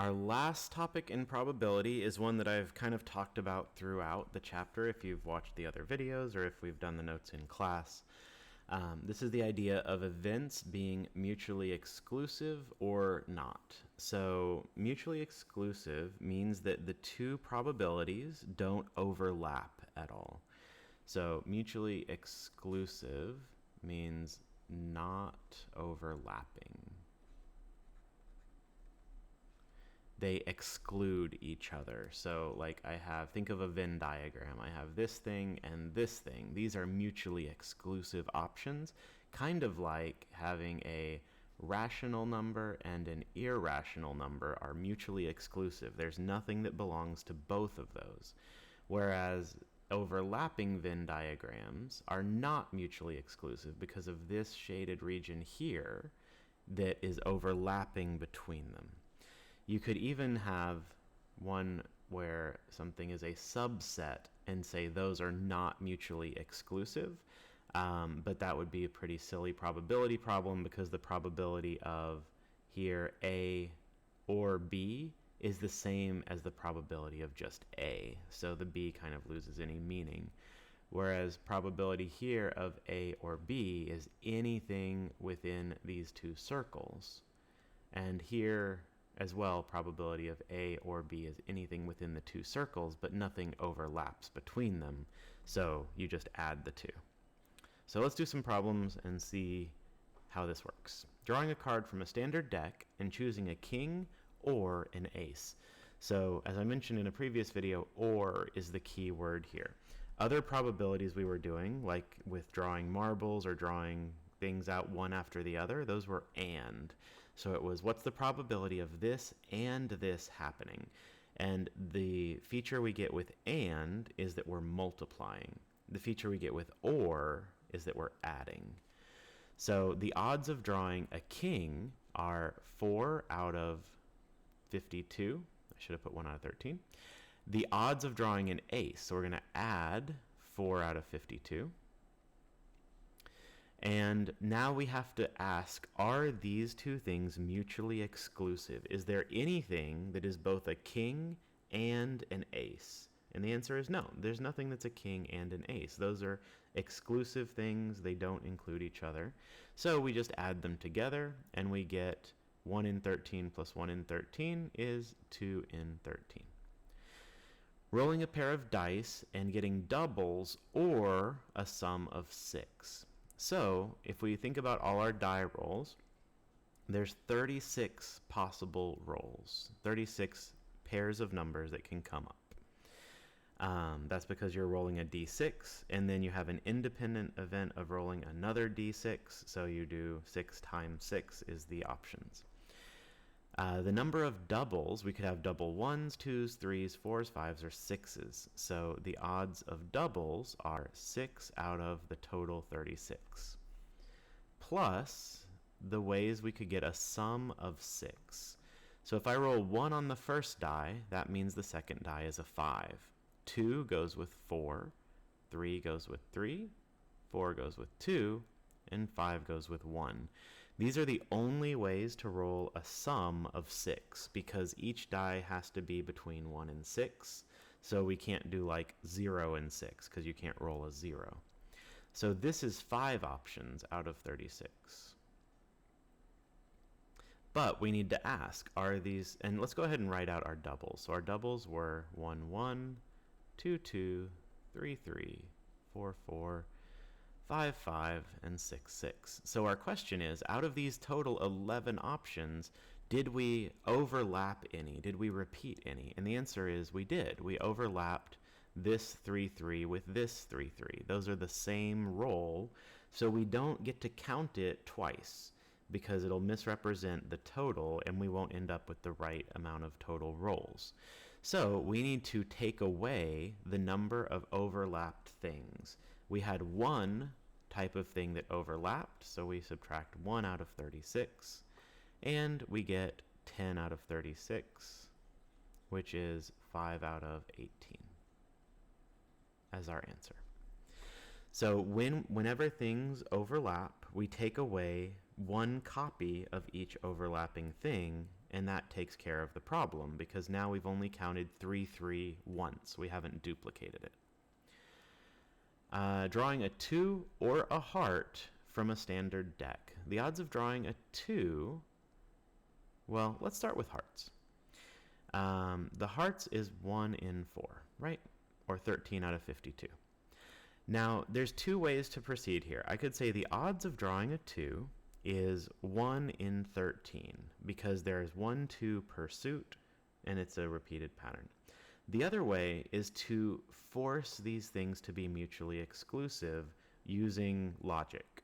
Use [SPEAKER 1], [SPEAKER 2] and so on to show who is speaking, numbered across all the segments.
[SPEAKER 1] Our last topic in probability is one that I've kind of talked about throughout the chapter if you've watched the other videos or if we've done the notes in class. This is the idea of events being mutually exclusive or not. So mutually exclusive means that the two probabilities don't overlap at all. So mutually exclusive means not overlapping. They exclude each other. So like think of a Venn diagram. I have this thing and this thing. These are mutually exclusive options, kind of like having a rational number and an irrational number are mutually exclusive. There's nothing that belongs to both of those. Whereas overlapping Venn diagrams are not mutually exclusive because of this shaded region here that is overlapping between them. You could even have one where something is a subset and say those are not mutually exclusive, but that would be a pretty silly probability problem because the probability of here A or B is the same as the probability of just A, so the B kind of loses any meaning. Whereas probability here of A or B is anything within these two circles. And here as well, probability of A or B is anything within the two circles, but nothing overlaps between them, so you just add the two. So let's do some problems and see how this works. Drawing a card from a standard deck and choosing a king or an ace. So as I mentioned in a previous video, or is the key word here. Other probabilities we were doing, like with drawing marbles or drawing things out one after the other, those were and. So it was, what's the probability of this and this happening? And the feature we get with and is that we're multiplying. The feature we get with or is that we're adding. So the odds of drawing a king are 4 out of 52. I should have put 1 out of 13. The odds of drawing an ace, so we're going to add 4 out of 52. And now we have to ask, are these two things mutually exclusive? Is there anything that is both a king and an ace? And the answer is no. There's nothing that's a king and an ace. Those are exclusive things. They don't include each other. So we just add them together, and we get 1 in 13 plus 1 in 13 is 2 in 13. Rolling a pair of dice and getting doubles or a sum of 6. So if we think about all our die rolls, there's 36 possible rolls, 36 pairs of numbers that can come up. That's because you're rolling a d6, and then you have an independent event of rolling another d6, so you do 6 times 6 is the options. The number of doubles, we could have double 1s, 2s, 3s, 4s, 5s, or 6s. So the odds of doubles are 6 out of the total 36. Plus the ways we could get a sum of 6. So if I roll 1 on the first die, that means the second die is a 5. 2 goes with 4, 3 goes with 3, 4 goes with 2, and 5 goes with 1. These are the only ways to roll a sum of 6 because each die has to be between 1 and 6. So we can't do like 0 and 6 because you can't roll a 0. So this is 5 options out of 36. But we need to ask, are these, and let's go ahead and write out our doubles. So our doubles were 1, 1, 2, 2, 3, 3, 4, 4, 5, 5, and 6, 6. So our question is, out of these total 11 options, did we overlap any? Did we repeat any? And the answer is we did. We overlapped this 3, 3 with this 3, 3. Those are the same roll, so we don't get to count it twice because it'll misrepresent the total and we won't end up with the right amount of total rolls. So we need to take away the number of overlapped things. We had one type of thing that overlapped, so we subtract 1 out of 36, and we get 10 out of 36, which is 5 out of 18 as our answer. So whenever things overlap, we take away one copy of each overlapping thing, and that takes care of the problem because now we've only counted 3, 3 once. We haven't duplicated it. Drawing a 2 or a heart from a standard deck. The odds of drawing a 2, well, let's start with hearts. The hearts is 1 in 4, right? Or 13 out of 52. Now, there's two ways to proceed here. I could say the odds of drawing a 2 is 1 in 13 because there is 1, 2 per suit, and it's a repeated pattern. The other way is to force these things to be mutually exclusive using logic.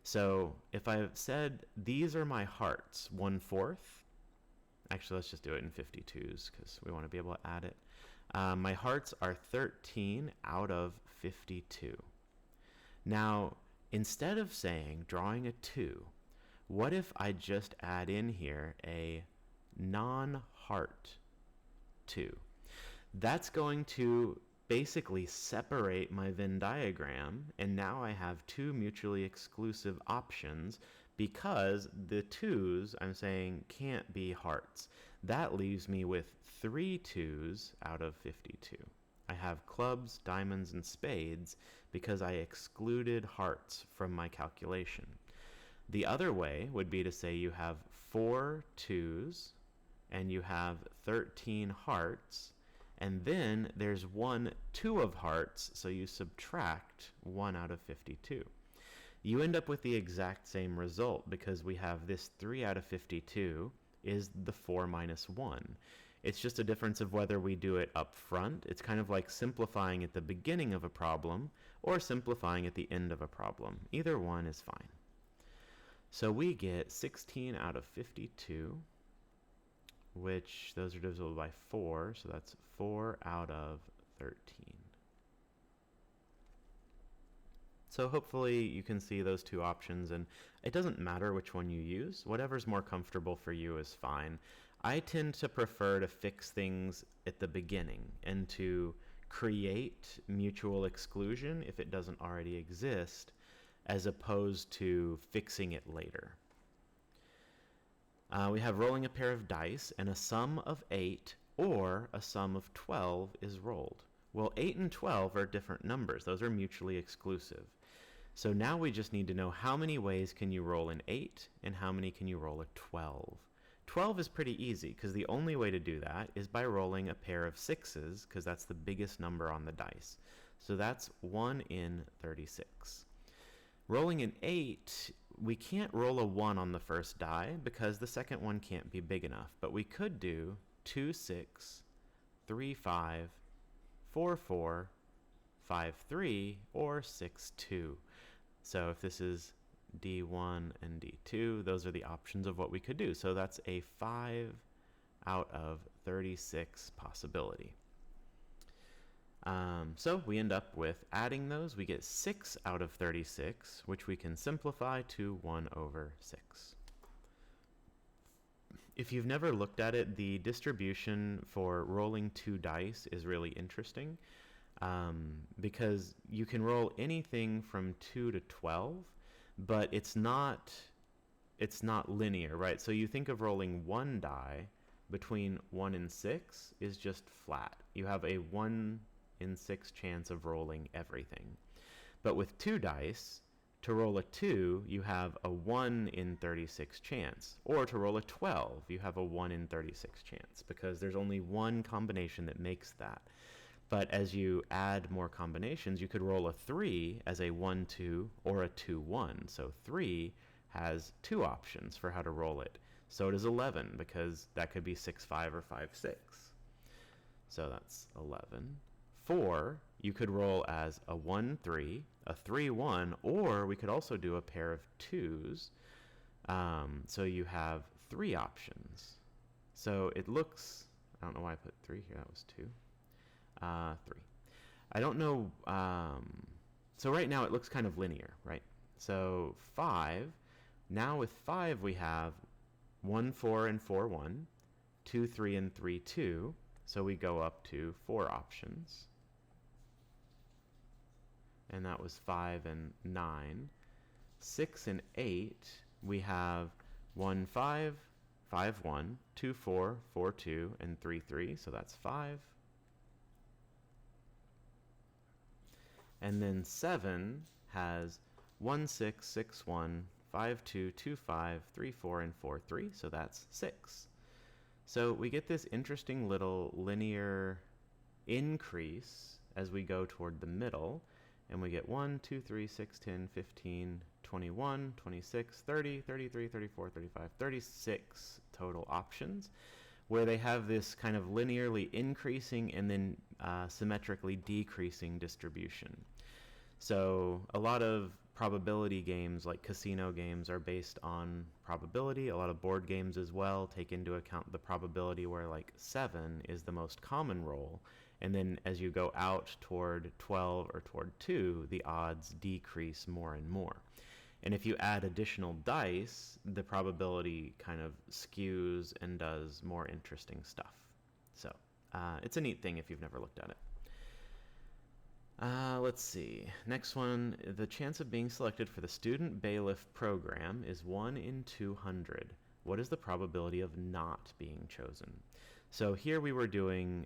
[SPEAKER 1] So if I've said these are my hearts 1/4, actually let's just do it in 52s because we want to be able to add it. My hearts are 13 out of 52. Now, instead of saying drawing a 2, what if I just add in here a non-heart 2? That's going to basically separate my Venn diagram, and now I have two mutually exclusive options because the 2's I'm saying can't be hearts. That leaves me with 3 2's out of 52. I have clubs, diamonds, and spades because I excluded hearts from my calculation. The other way would be to say you have 4 2's and you have 13 hearts, and then there's 1 2 of hearts, so you subtract 1 out of 52. You end up with the exact same result because we have this 3 out of 52 is the 4 minus 1. It's just a difference of whether we do it up front. It's kind of like simplifying at the beginning of a problem or simplifying at the end of a problem. Either one is fine. So we get 16 out of 52, which those are divisible by 4, so that's 4 out of 13. So hopefully you can see those two options, and it doesn't matter which one you use. Whatever's more comfortable for you is fine. I tend to prefer to fix things at the beginning and to create mutual exclusion if it doesn't already exist, as opposed to fixing it later. We have rolling a pair of dice, and a sum of 8 or a sum of 12 is rolled. Well, 8 and 12 are different numbers. Those are mutually exclusive. So now we just need to know how many ways can you roll an 8 and how many can you roll a 12. 12 is pretty easy because the only way to do that is by rolling a pair of 6s because that's the biggest number on the dice. So that's 1 in 36. Rolling an 8, we can't roll a 1 on the first die because the second one can't be big enough, but we could do 2 6, 3 5, 4 4, 5 3, or 6 2. So if this is D1 and D2, those are the options of what we could do. So that's a 5 out of 36 possibility. So we end up with adding those. We get 6 out of 36, which we can simplify to 1 over 6. If you've never looked at it, the distribution for rolling 2 dice is really interesting because you can roll anything from 2 to 12, but it's not linear, right? So you think of rolling 1 die between 1 and 6 is just flat. You have a 1 in 6 chance of rolling everything. But with 2 dice, to roll a 2, you have a 1 in 36 chance. Or to roll a 12, you have a 1 in 36 chance, because there's only one combination that makes that. But as you add more combinations, you could roll a 3 as a 1 2 or a 2 1. So 3 has 2 options for how to roll it. So does 11, because that could be 6 5 or 5 6. So that's 11. 4, you could roll as a 1 3, a 3 1, or we could also do a pair of 2s. So you have 3 options. So it looks, I don't know why I put 3 here, that was 2. 3. I don't know, so right now it looks kind of linear, right? So 5, now with 5 we have 1 4 and 4 1, 2 3 and 3 2, so we go up to 4 options. And that was 5 and 9. 6 and 8, we have 1 5, 5, 1, 2, 4, 4, 2, and 3, 3. So that's 5. And then 7 has 1, 6, 6, 1, 5, 2, 2, 5, 3, 4, and 4, 3. So that's 6. So we get this interesting little linear increase as we go toward the middle. And we get 1, 2, 3, 6, 10, 15, 21, 26, 30, 33, 34, 35, 36 total options, where they have this kind of linearly increasing and then symmetrically decreasing distribution. So a lot of probability games, like casino games, are based on probability. A lot of board games as well take into account the probability, where like 7 is the most common roll. And then as you go out toward 12 or toward 2, the odds decrease more and more. And if you add additional dice, the probability kind of skews and does more interesting stuff. So it's a neat thing if you've never looked at it. Let's see. Next one, the chance of being selected for the student bailiff program is 1 in 200. What is the probability of not being chosen? So here we were doing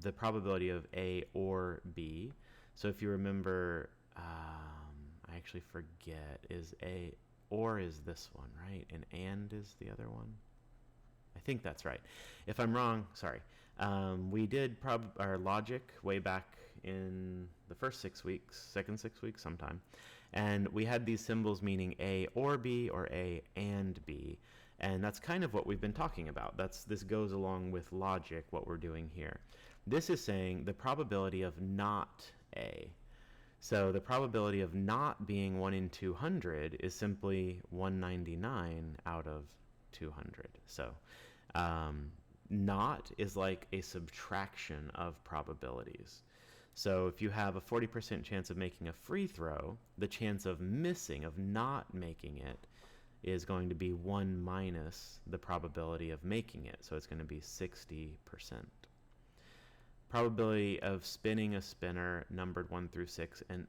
[SPEAKER 1] the probability of A or B. So if you remember, I actually forget, is A or is this one, right? And is the other one? I think that's right. If I'm wrong, sorry. We did our logic way back in the first 6 weeks, second 6 weeks sometime. And we had these symbols meaning A or B or A and B. And that's kind of what we've been talking about. This goes along with logic, what we're doing here. This is saying the probability of not A. So the probability of not being 1 in 200 is simply 199 out of 200. So not is like a subtraction of probabilities. So if you have a 40% chance of making a free throw, the chance of missing, of not making it, is going to be 1 minus the probability of making it. So it's going to be 60%. Probability of spinning a spinner numbered 1 through 6, and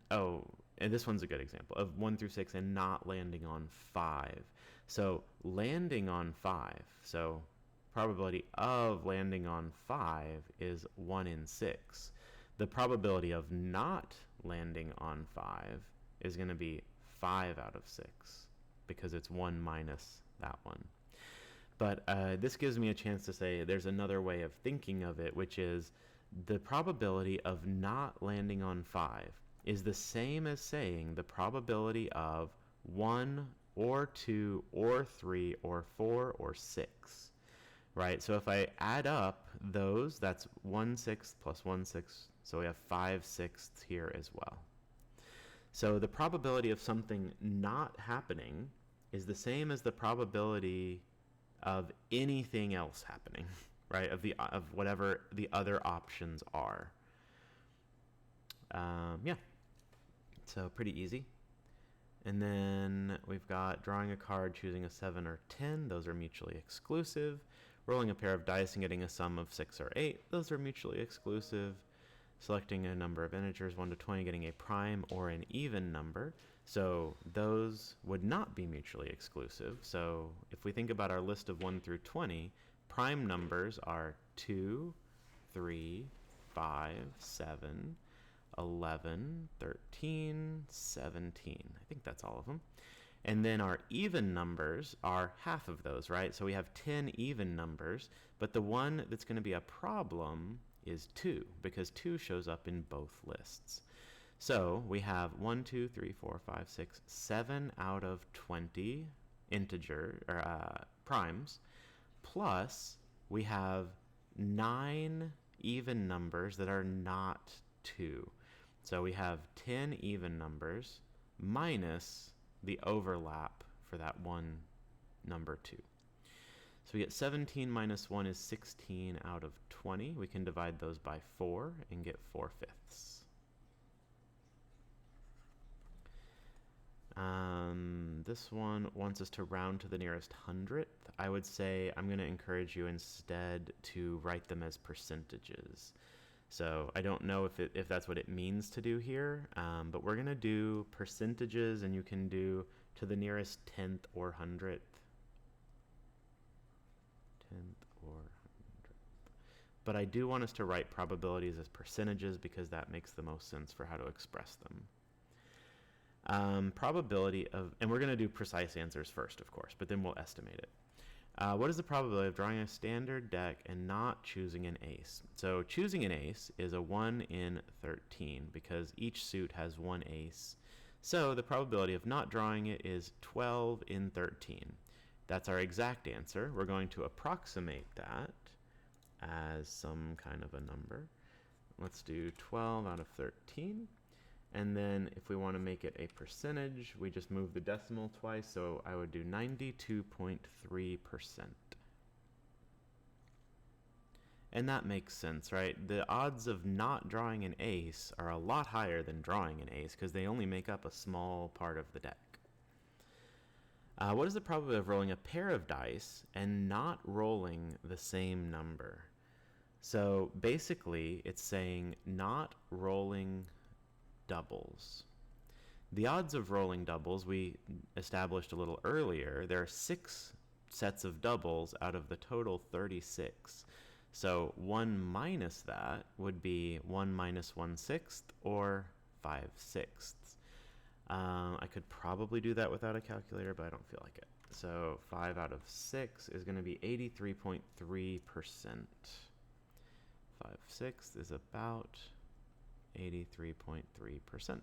[SPEAKER 1] this one's a good example, of 1 through 6 and not landing on 5. So landing on 5, so probability of landing on 5 is 1 in 6. The probability of not landing on 5 is going to be 5 out of 6, because it's 1 minus that one. But this gives me a chance to say there's another way of thinking of it, which is the probability of not landing on 5 is the same as saying the probability of 1 or 2 or 3 or 4 or 6, right? So if I add up those, that's 1/6 plus 1/6, so we have 5/6 here as well. So the probability of something not happening is the same as the probability of anything else happening, right? Of whatever the other options are. Yeah. So pretty easy. And then we've got drawing a card, choosing a 7 or 10. Those are mutually exclusive. Rolling a pair of dice and getting a sum of 6 or 8. Those are mutually exclusive. Selecting a number of integers 1 to 20, getting a prime or an even number. So those would not be mutually exclusive. So if we think about our list of 1 through 20, prime numbers are 2, 3, 5, 7, 11, 13, 17. I think that's all of them. And then our even numbers are half of those, right? So we have 10 even numbers, but the one that's going to be a problem is 2, because 2 shows up in both lists. So we have 1, 2, 3, 4, 5, 6, 7 out of 20 primes, plus we have 9 even numbers that are not 2. So we have 10 even numbers minus the overlap for that one number 2. So we get 17 minus 1 is 16 out of 20. We can divide those by 4 and get 4/5. This one wants us to round to the nearest hundredth. I would say I'm going to encourage you instead to write them as percentages. So I don't know if that's what it means to do here, but we're going to do percentages, and you can do to the nearest tenth or hundredth. tenth or 100th. But I do want us to write probabilities as percentages because that makes the most sense for how to express them. Probability of, and we're going to do precise answers first, of course, but then we'll estimate it. What is the probability of drawing a standard deck and not choosing an ace? So choosing an ace is a 1 in 13 because each suit has one ace. So the probability of not drawing it is 12 in 13. That's our exact answer. We're going to approximate that as some kind of a number. Let's do 12 out of 13. And then if we want to make it a percentage, we just move the decimal twice. So I would do 92.3%. And that makes sense, right? The odds of not drawing an ace are a lot higher than drawing an ace because they only make up a small part of the deck. What is the probability of rolling a pair of dice and not rolling the same number? So basically, it's saying not rolling doubles. The odds of rolling doubles we established a little earlier. There are 6 sets of doubles out of the total 36. So 1 minus that would be 1 minus 1/6 or 5/6. I could probably do that without a calculator, but I don't feel like it. So 5 out of 6 is going to be 83.3%. 5/6 is about 83.3%.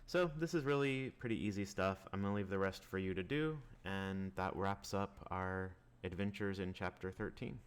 [SPEAKER 1] So this is really pretty easy stuff. I'm going to leave the rest for you to do, and that wraps up our adventures in Chapter 13.